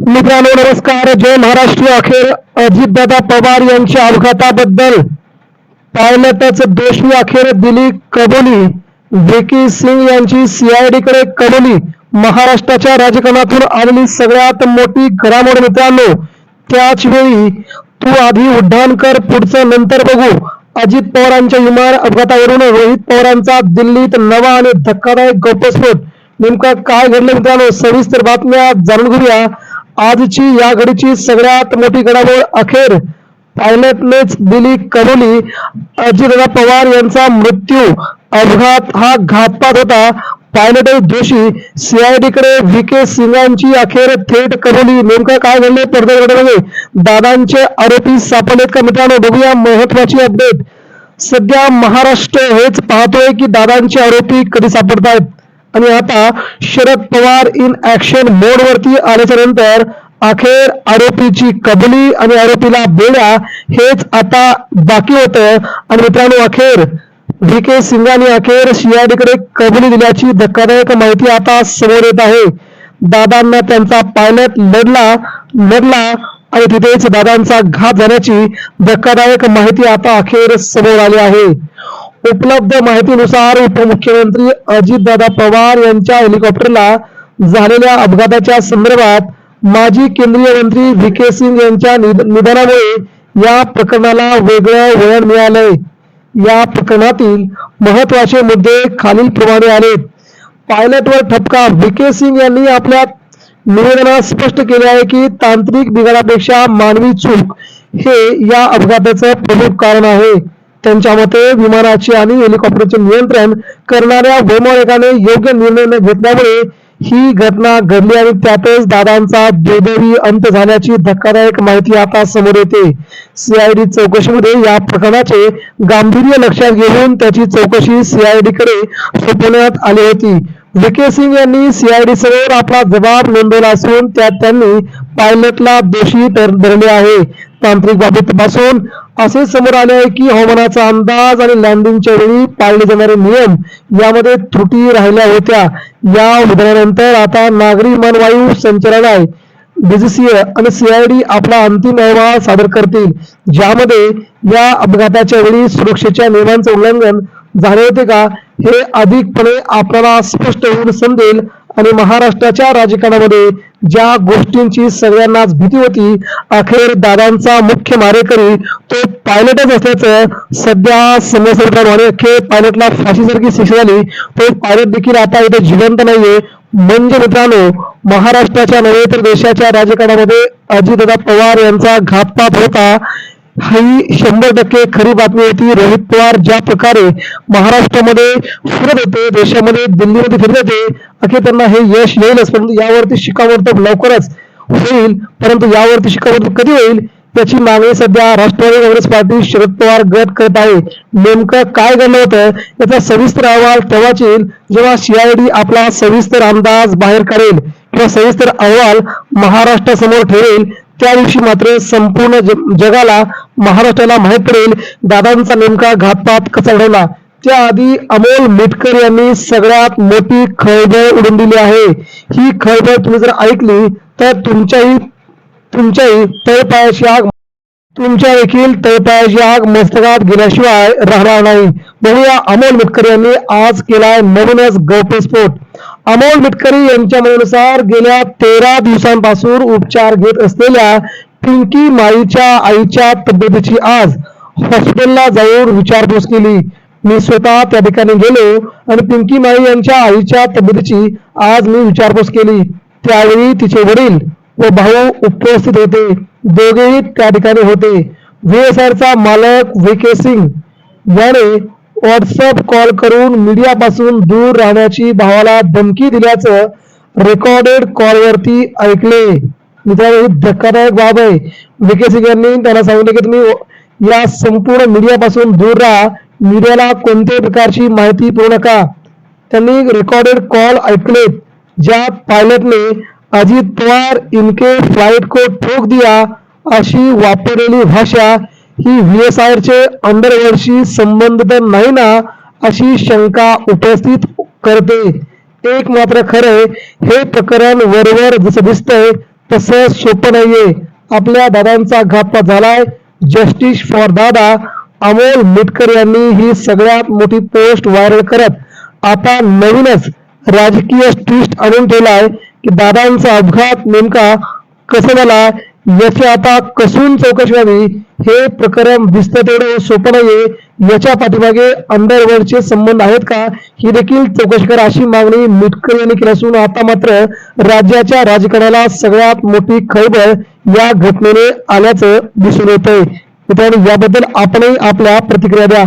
मित्रांनो नमस्कार. जय महाराष्ट्र. अखेर अजितदादा पवार यांच्या अपघाताबद्दल पायलटच दोषी अखेर दिली कबुली. व्ही सिंग यांची सीआयडी कडे कबुली. महाराष्ट्राच्या राजकारणातून आलेली सगळ्यात मोठी घडामोड मित्रांनो. त्याच वेळी तू आधी उड्डाण कर, पुढचं नंतर बघू. अजित पवारांच्या विमान अपघातावरून रोहित पवारांचा दिल्लीत नवा आणि धक्कादायक गौप्यस्फोट. नेमका काय घडलं मित्रांनो, सविस्तर बातम्या जाणून घेऊया. आजची या घडीची सगळ्यात मोठी घडामोड. अखेर पायलटनेच दिली कबुली. अजितदादा पवार यांचा मृत्यू अपघात हा घातपात होता. पायलटच दोषी. सीआयडी कडे व्ही सिंगांची अखेर थेट कबुली. नेमकं काय घडले पडद्यावर घडले, दादांचे आरोपी सापडलेत का मित्रांनो, बघूया महत्वाची अपडेट. सध्या महाराष्ट्र हेच पाहतोय की दादांचे आरोपी कधी सापडतायत. आणि आता शरद पवार इन ऍक्शन मोड वरती आल्याच्या नंतर अखेर आरोपीची कबुली आणि आरोपीला बेड्या हेच आता बाकी होतं. आणि मित्रांनो अखेर व्ही सिंगांनी अखेर सीआयडी कडे कबुली दिल्याची धक्कादायक माहिती आता समोर येत आहे. दादांना त्यांचा पायलट लढला आणि तिथेच दादांचा घात झाल्याची धक्कादायक माहिती आता अखेर समोर आली आहे. उपलब्ध माहितीनुसार उपमुख्यमंत्री अजितदादा पवार यांच्या हेलिकॉप्टरला झालेल्या अपघाताच्या संदर्भात माजी केंद्रीय मंत्री व्ही सिंग यांच्या निधनामुळे या प्रकरणाला वेगळं वळण मिळालंय. या प्रकरणातील महत्वाचे मुद्दे खालील प्रमाणे आहेत. पायलटवर ठपका. व्ही सिंग यांनी आपल्या निवेदनात स्पष्ट केले आहे की तांत्रिक बिघाडापेक्षा मानवी चूक हे या अपघाताचं प्रमुख कारण आहे. त्यांच्या मते विमानाचे आणि हेलिकॉप्टरचे नियंत्रण करणाऱ्या वैमानिकाने योग्य निर्णय न घेतल्यामुळे ही घटना घडली आणि त्यातच दादांचा दुर्दैवी अंत झाल्याची धक्कादायक माहिती आता समोर येते. सीआयडी चौकशीमध्ये या प्रकरणाचे गांभीर्य लक्षात घेऊन त्याची चौकशी सीआयडी कडे सोपवण्यात आली होती. व्ही सिंग यांनी सीआयडी समोर आपला जबाब नोंदवला असून त्यात त्यांनी पायलटला दोषी धरले आहे. तांत्रिक बाबीत तपासून असे समोर आले आहे की हवामानाचा अंदाज आणि लँडिंगच्या वेळी पाळले जाणारे नियम यामध्ये त्रुटी राहिल्या होत्या. या उदाहरणानंतर आता नागरी विमान वायू संचालनालय डीजीसीए आणि सीआयडी आपला अंतिम अहवाल सादर करतील, ज्यामध्ये या अपघाताच्या वेळी सुरक्षेच्या नियमांचे उल्लंघन झाले होते का हे अधिकपणे आपल्याला स्पष्ट होऊन समजेल. आणि महाराष्ट्राच्या राजकारणामध्ये ज्या गोष्टींची सगळ्यांनाच भीती होती, अखेर दादांचा मुख्य मारेकरी तो पायलटच असल्याचं सध्या समजतं. अखेर पायलटला फाशीसारखी शिक्षा झाली. तो पायलट देखील आता इथे जिवंत नाहीये. म्हणजे मित्रांनो महाराष्ट्राच्या नव्हे तर देशाच्या राजकारणामध्ये अजितदादा पवार यांचा घातपात होता ही 100% खरी बातमी होती. रोहित पवार ज्या प्रकारे महाराष्ट्रामध्ये फिरत होते, देशामध्ये दिल्लीमध्ये फिरत होते, अखेर त्यांना हे यश येईलच. परंतु यावरती शिक्कामोर्तब लवकरच होईल. परंतु यावरती शिक्कामोर्तब कधी होईल याची मागणी सध्या राष्ट्रवादी काँग्रेस पार्टी शरद पवार गट करत आहे. नेमकं काय घडलं होतं याचा सविस्तर अहवाल तेव्हाच येईल जेव्हा सीआयडी आपला सविस्तर अंदाज बाहेर काढेल किंवा सविस्तर अहवाल महाराष्ट्रासमोर ठेवेल. त्या दिवशी मात्र संपूर्ण जगाला महाराष्ट्राला माहित पडेल दादांचा नेमका घातपात कसा घडला. त्याआधी अमोल मिटकर यांनी सगळ्यात मोठी खळबळ उडून दिली आहे. ही खळबळ तुम्ही जर ऐकली तर तुमच्याही तळपायाची आग तुमच्या देखील तळपायाची आग मस्तकात गेल्याशिवाय राहणार नाही. बघूया अमोल मिटकर यांनी आज केलाय नवीनच गौप्यस्फोट. अमोल मिटकरी यांच्या म्हणण्यानुसार गेल्या 13 दिवसांपासून उपचार घेत असलेल्या पिंकी माईच्या आईच्या तब्येतीची आज हॉस्पिटलला जाऊन विचारपूस केली. मी स्वतः त्या ठिकाणी गेलो आणि पिंकी माई यांच्या आईच्या तब्येतीची आज मी विचारपूस केली. त्यावेळी तिचे वडील व भाऊ उपस्थित होते. दोघेही त्या ठिकाणी होते. व्हीएसआरचा मालक व्ही सिंग याने व्हॉट्सअप कॉल करून मीडियापासून दूर राहण्याची भावाला धमकी दिल्याचं रेकॉर्डेड कॉलवरती ऐकले. मित्रांनो धक्कादायक बाब आहे. व्ही सिंग यांनी त्यांना सांगितले की तुम्ही या संपूर्ण मीडियापासून दूर राहा, मीडियाला कोणत्याही प्रकारची माहिती पुरवू नका. त्यांनी रेकॉर्डेड कॉल ऐकले ज्यात पायलटने अजित पवार इनके फ्लाइट को ठोक दिया अशी वापरलेली भाषा ही व्हीएसआरचे अंडरवर्ल्डशी संबंधित नाही ना अशी शंका उपस्थित करते. एक मात्र खरंय, हे प्रकरण वरवर जसं दिसतंय तसं सोपं नाहीये. आपल्या दादांचा घातपात झालाय. जस्टिस फॉर दादा अमोल मिटकर यांनी ही सगळ्यात मोठी पोस्ट व्हायरल करत आता नवीनच राजकीय ट्विस्ट आणून ठेवलाय की दादांचा अपघात नेमका कसा झाला याची आता कसून चौकशी व्हावी. हे प्रकरण दिसतं तेवढं सोपं नाहीये. याच्या पाठीमागे अंडरवर्ल्डचे संबंध आहेत का ही देखील चौकशी करा अशी मागणी मिटकर यांनी केली असून आता मात्र राज्याच्या राजकारणाला सगळ्यात मोठी खळबळ या घटनेने आल्याचं दिसून येतंय. मित्रांनो, याबद्दल आपणही आपल्या प्रतिक्रिया द्या.